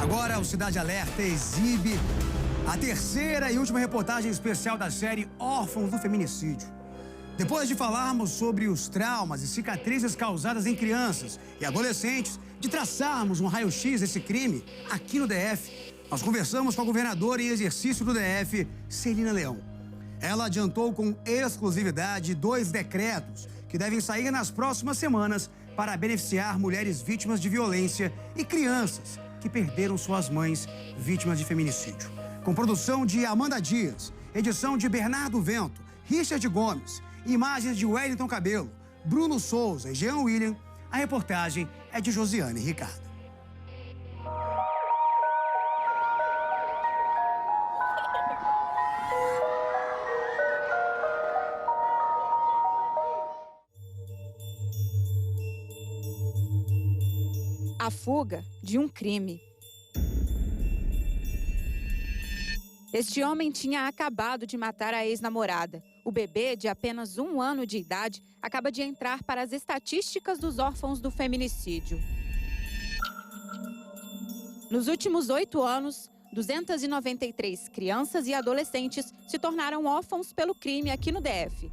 Agora o Cidade Alerta exibe a terceira e última reportagem especial da série Órfãos do Feminicídio. Depois de falarmos sobre os traumas e cicatrizes causadas em crianças e adolescentes, de traçarmos um raio-x desse crime aqui no DF, nós conversamos com a governadora em exercício do DF, Celina Leão. Ela adiantou com exclusividade 2 decretos que devem sair nas próximas semanas para beneficiar mulheres vítimas de violência e crianças que perderam suas mães vítimas de feminicídio. Com produção de Amanda Dias, edição de Bernardo Vento, Richard Gomes, imagens de Wellington Cabelo, Bruno Souza e Jean William, a reportagem é de Josiane Ricardo. A fuga de um crime. Este homem tinha acabado de matar a ex-namorada. O bebê, de apenas 1 ano de idade, acaba de entrar para as estatísticas dos órfãos do feminicídio. Nos últimos 8 anos, 293 crianças e adolescentes se tornaram órfãos pelo crime aqui no DF.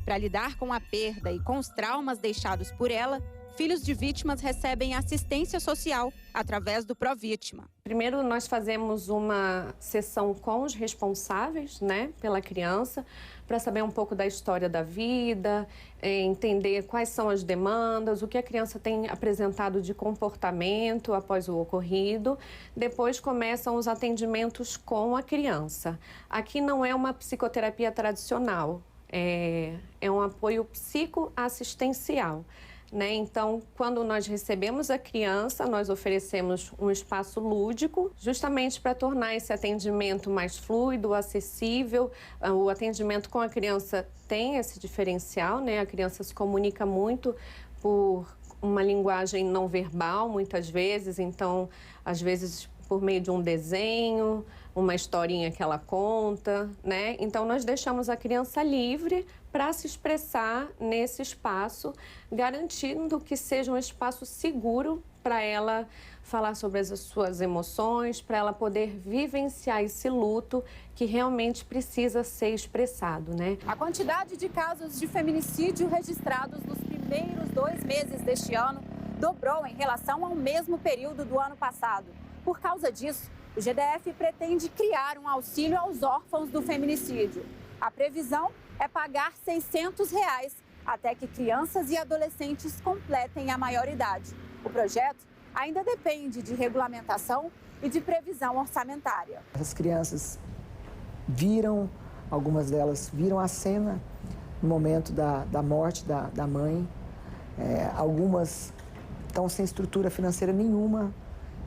Para lidar com a perda e com os traumas deixados por ela, filhos de vítimas recebem assistência social através do Provítima. Primeiro, nós fazemos uma sessão com os responsáveis, pela criança, para saber um pouco da história da vida, entender quais são as demandas, o que a criança tem apresentado de comportamento após o ocorrido. Depois começam os atendimentos com a criança. Aqui não é uma psicoterapia tradicional, é um apoio psicoassistencial. Então, quando nós recebemos a criança, nós oferecemos um espaço lúdico, justamente para tornar esse atendimento mais fluido, acessível. O atendimento com a criança tem esse diferencial, A criança se comunica muito por uma linguagem não verbal, muitas vezes. Então, às vezes, por meio de um desenho, uma historinha que ela conta, Então, nós deixamos a criança livre para se expressar nesse espaço, garantindo que seja um espaço seguro para ela falar sobre as suas emoções, para ela poder vivenciar esse luto que realmente precisa ser expressado, A quantidade de casos de feminicídio registrados nos primeiros 2 meses deste ano dobrou em relação ao mesmo período do ano passado. Por causa disso, o GDF pretende criar um auxílio aos órfãos do feminicídio. A previsão é pagar R$ 600 até que crianças e adolescentes completem a maioridade. O projeto ainda depende de regulamentação e de previsão orçamentária. Essas crianças algumas delas viram a cena no momento da morte da mãe. Algumas estão sem estrutura financeira nenhuma.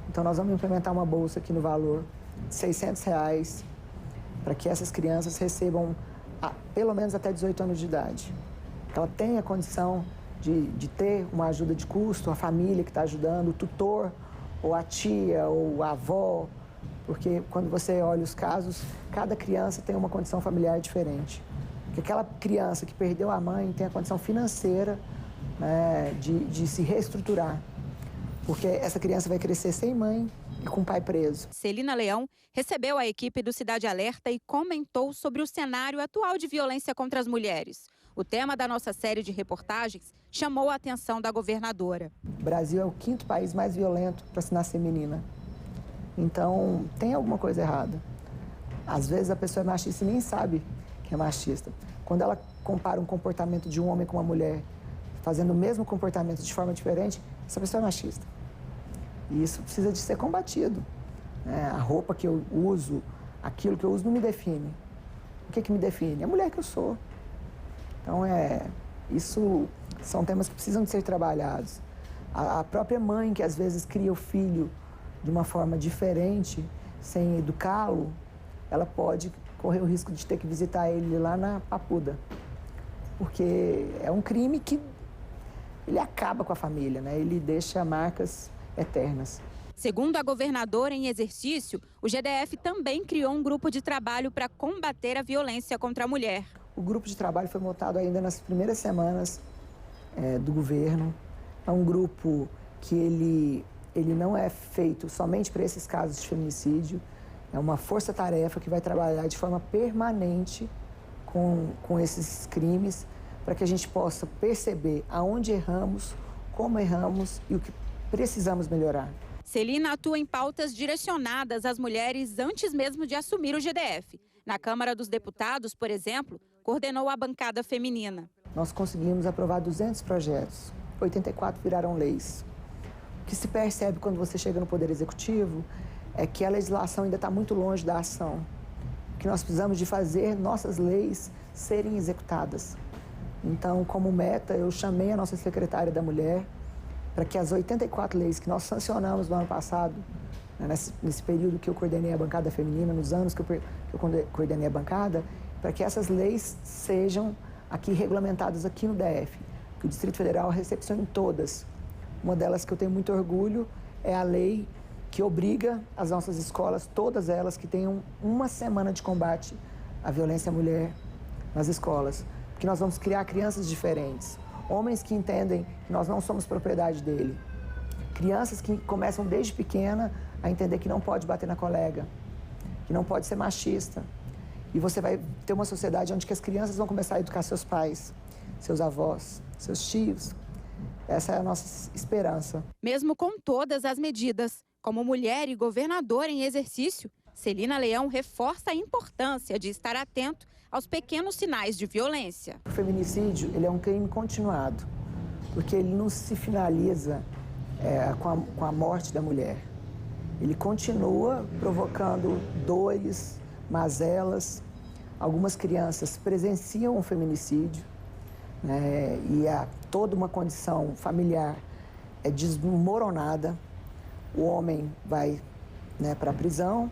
Então, nós vamos implementar uma bolsa aqui no valor de R$ 600 para que essas crianças recebam pelo menos até 18 anos de idade. Que ela tenha condição de ter uma ajuda de custo, a família que está ajudando, o tutor, ou a tia, ou a avó. Porque quando você olha os casos, cada criança tem uma condição familiar diferente. Porque aquela criança que perdeu a mãe tem a condição financeira de se reestruturar. Porque essa criança vai crescer sem mãe e com o pai preso. Celina Leão recebeu a equipe do Cidade Alerta e comentou sobre o cenário atual de violência contra as mulheres. O tema da nossa série de reportagens chamou a atenção da governadora. O Brasil é o 5º país mais violento para se nascer menina. Então, tem alguma coisa errada. Às vezes a pessoa é machista e nem sabe que é machista. Quando ela compara um comportamento de um homem com uma mulher, fazendo o mesmo comportamento de forma diferente, essa pessoa é machista. E isso precisa de ser combatido. A roupa que eu uso, aquilo que eu uso não me define. O que me define? É a mulher que eu sou. Então, isso são temas que precisam de ser trabalhados. A própria mãe, que às vezes cria o filho de uma forma diferente, sem educá-lo, ela pode correr o risco de ter que visitar ele lá na Papuda. Porque é um crime que ele acaba com a família, Ele deixa marcas eternas. Segundo a governadora em exercício, o GDF também criou um grupo de trabalho para combater a violência contra a mulher. O grupo de trabalho foi montado ainda nas primeiras semanas do governo. É um grupo que ele ele não é feito somente para esses casos de feminicídio. É uma força-tarefa que vai trabalhar de forma permanente com esses crimes, para que a gente possa perceber aonde erramos, como erramos e o que precisamos melhorar. Celina atua em pautas direcionadas às mulheres antes mesmo de assumir o GDF. Na Câmara dos Deputados, por exemplo, coordenou a bancada feminina. Nós conseguimos aprovar 200 projetos, 84 viraram leis. O que se percebe quando você chega no Poder Executivo é que a legislação ainda está muito longe da ação. Que nós precisamos de fazer nossas leis serem executadas. Então, como meta, eu chamei a nossa secretária da Mulher para que as 84 leis que nós sancionamos no ano passado, nesse período que eu coordenei a bancada feminina, nos anos que eu coordenei a bancada, para que essas leis sejam aqui regulamentadas aqui no DF, que o Distrito Federal recepcione todas. Uma delas que eu tenho muito orgulho é a lei que obriga as nossas escolas, todas elas, que tenham uma semana de combate à violência à mulher nas escolas. Porque nós vamos criar crianças diferentes, homens que entendem que nós não somos propriedade dele, crianças que começam desde pequena a entender que não pode bater na colega, que não pode ser machista. E você vai ter uma sociedade onde que as crianças vão começar a educar seus pais, seus avós, seus tios. Essa é a nossa esperança. Mesmo com todas as medidas, como mulher e governadora em exercício, Celina Leão reforça a importância de estar atento aos pequenos sinais de violência. O feminicídio, ele é um crime continuado, porque ele não se finaliza com a morte da mulher. Ele continua provocando dores, mazelas. Algumas crianças presenciam o feminicídio, né, e toda uma condição familiar é desmoronada. O homem vai, né, para a prisão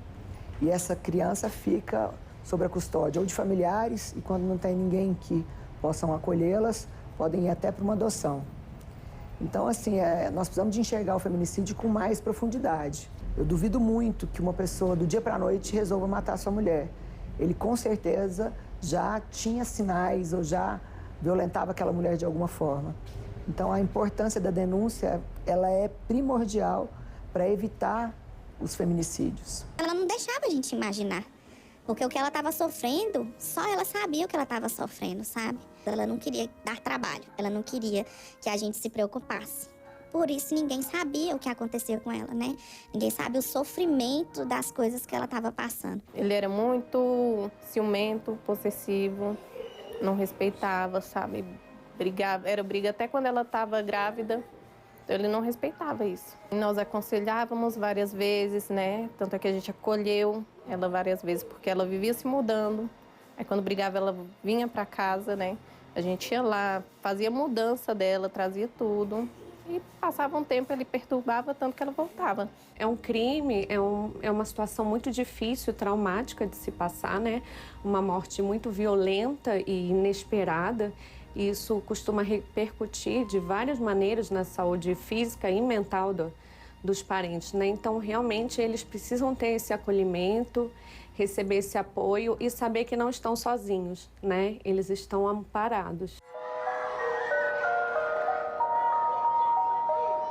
e essa criança fica sob a custódia ou de familiares, e quando não tem ninguém que possam acolhê-las, podem ir até para uma adoção. Então, assim, nós precisamos de enxergar o feminicídio com mais profundidade. Eu duvido muito que uma pessoa, do dia para a noite, resolva matar sua mulher. Ele, com certeza, já tinha sinais ou já violentava aquela mulher de alguma forma. Então, a importância da denúncia, ela é primordial para evitar os feminicídios. Ela não deixava a gente imaginar, porque o que ela estava sofrendo, só ela sabia o que ela estava sofrendo, sabe? Ela não queria dar trabalho, ela não queria que a gente se preocupasse. Por isso, ninguém sabia o que acontecia com ela, né? Ninguém sabe o sofrimento das coisas que ela estava passando. Ele era muito ciumento, possessivo, não respeitava, sabe? Brigava, era briga até quando ela estava grávida. Ele não respeitava isso. Nós aconselhávamos várias vezes, né? Tanto é que a gente acolheu ela várias vezes, porque ela vivia se mudando. Aí quando brigava, ela vinha para casa, né? A gente ia lá, fazia mudança dela, trazia tudo. E passava um tempo, ele perturbava tanto que ela voltava. É um crime, é uma situação muito difícil, traumática de se passar, né? Uma morte muito violenta e inesperada. E isso costuma repercutir de várias maneiras na saúde física e mental dos parentes, né? Então, realmente, eles precisam ter esse acolhimento, receber esse apoio e saber que não estão sozinhos, né? Eles estão amparados.